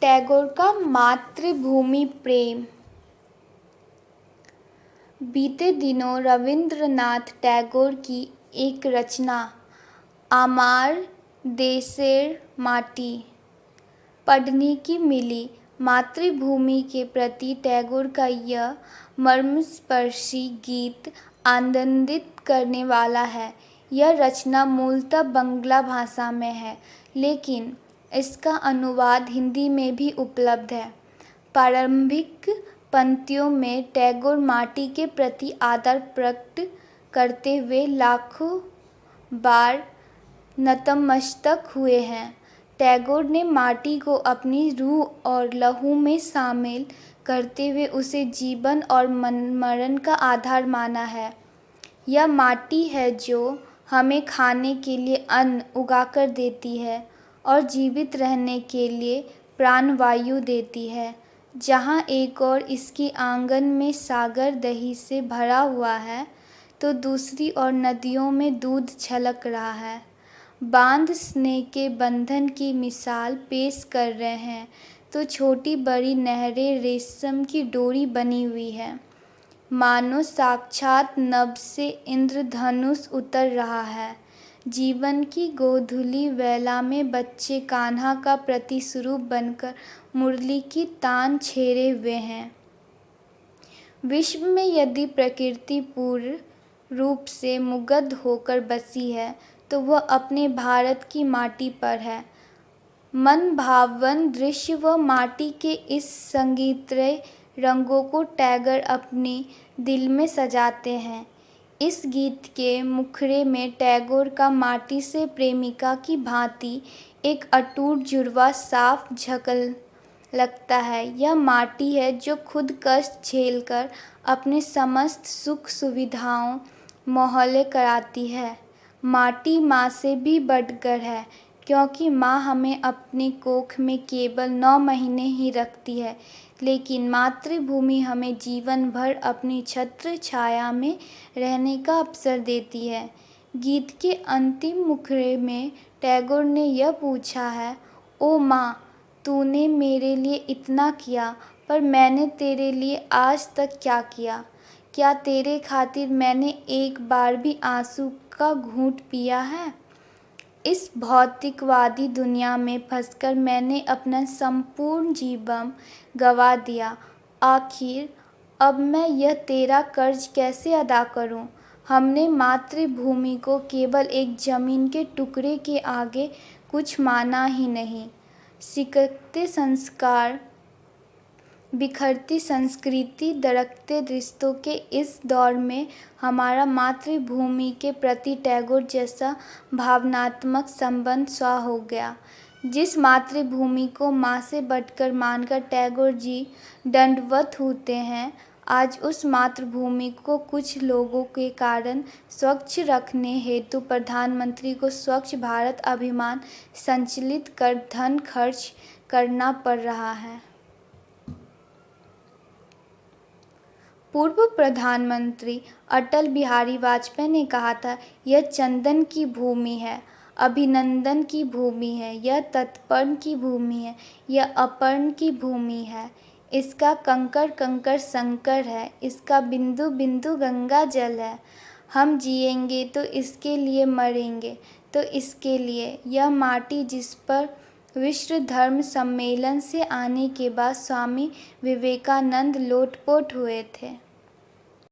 टैगोर का मातृभूमि प्रेम। बीते दिनों रविंद्रनाथ टैगोर की एक रचना आमार देशेर माटी पढ़ने की मिली। मातृभूमि के प्रति टैगोर का यह मर्मस्पर्शी गीत आनंदित करने वाला है। यह रचना मूलतः बंगला भाषा में है, लेकिन इसका अनुवाद हिंदी में भी उपलब्ध है। प्रारंभिक पंक्तियों में टैगोर माटी के प्रति आदर प्रकट करते हुए लाखों बार नतमस्तक हुए हैं। टैगोर ने माटी को अपनी रूह और लहू में शामिल करते हुए उसे जीवन और मरण का आधार माना है। यह माटी है जो हमें खाने के लिए अन्न उगाकर देती है और जीवित रहने के लिए प्राणवायु देती है। जहाँ एक ओर इसकी आंगन में सागर दही से भरा हुआ है, तो दूसरी ओर नदियों में दूध छलक रहा है। बांध स्नेह के बंधन की मिसाल पेश कर रहे हैं, तो छोटी बड़ी नहरें रेशम की डोरी बनी हुई है। मानो साक्षात नभ से इंद्रधनुष उतर रहा है। जीवन की गोधूली वेला में बच्चे कान्हा का प्रतिस्वरूप बनकर मुरली की तान छेड़े हुए हैं। विश्व में यदि प्रकृति पूर्ण रूप से मुग्ध होकर बसी है, तो वह अपने भारत की माटी पर है। मन भावन दृश्य व माटी के इस संगीतमय रंगों को टैगोर अपने दिल में सजाते हैं। इस गीत के मुखड़े में टैगोर का माटी से प्रेमिका की भांति एक अटूट जुड़वां साफ झलक लगता है। यह माटी है जो खुद कष्ट झेलकर अपने समस्त सुख सुविधाओं मोहल्ले कराती है। माटी माँ से भी बढ़कर है, क्योंकि माँ हमें अपनी कोख में केवल 9 महीने ही रखती है, लेकिन मातृभूमि हमें जीवन भर अपनी छत्र छाया में रहने का अवसर देती है। गीत के अंतिम मुखड़े में टैगोर ने यह पूछा है, ओ माँ, तूने मेरे लिए इतना किया, पर मैंने तेरे लिए आज तक क्या किया? क्या तेरे खातिर मैंने एक बार भी आंसू का घूंट पिया है? इस भौतिकवादी दुनिया में फंसकर मैंने अपना संपूर्ण जीवन गंवा दिया। आखिर अब मैं यह तेरा कर्ज कैसे अदा करूं? हमने मातृभूमि को केवल एक जमीन के टुकड़े के आगे कुछ माना ही नहीं। सिकते संस्कार, बिखरती संस्कृति, दरकते रिश्तों के इस दौर में हमारा मातृभूमि के प्रति टैगोर जैसा भावनात्मक संबंध स्वा हो गया। जिस मातृभूमि को माँ से बढ़कर मानकर टैगोर जी दंडवत होते हैं, आज उस मातृभूमि को कुछ लोगों के कारण स्वच्छ रखने हेतु प्रधानमंत्री को स्वच्छ भारत अभियान संचालित कर धन खर्च करना पड़ रहा है। पूर्व प्रधानमंत्री अटल बिहारी वाजपेयी ने कहा था, यह चंदन की भूमि है, अभिनंदन की भूमि है, यह तर्पण की भूमि है, यह अर्पण की भूमि है। इसका कंकड़ कंकड़ शंकर है, इसका बिंदु बिंदु गंगा जल है। हम जिएंगे तो इसके लिए, मरेंगे तो इसके लिए। यह माटी जिस पर विश्व धर्म सम्मेलन से आने के बाद स्वामी विवेकानंद लोटपोट हुए थे।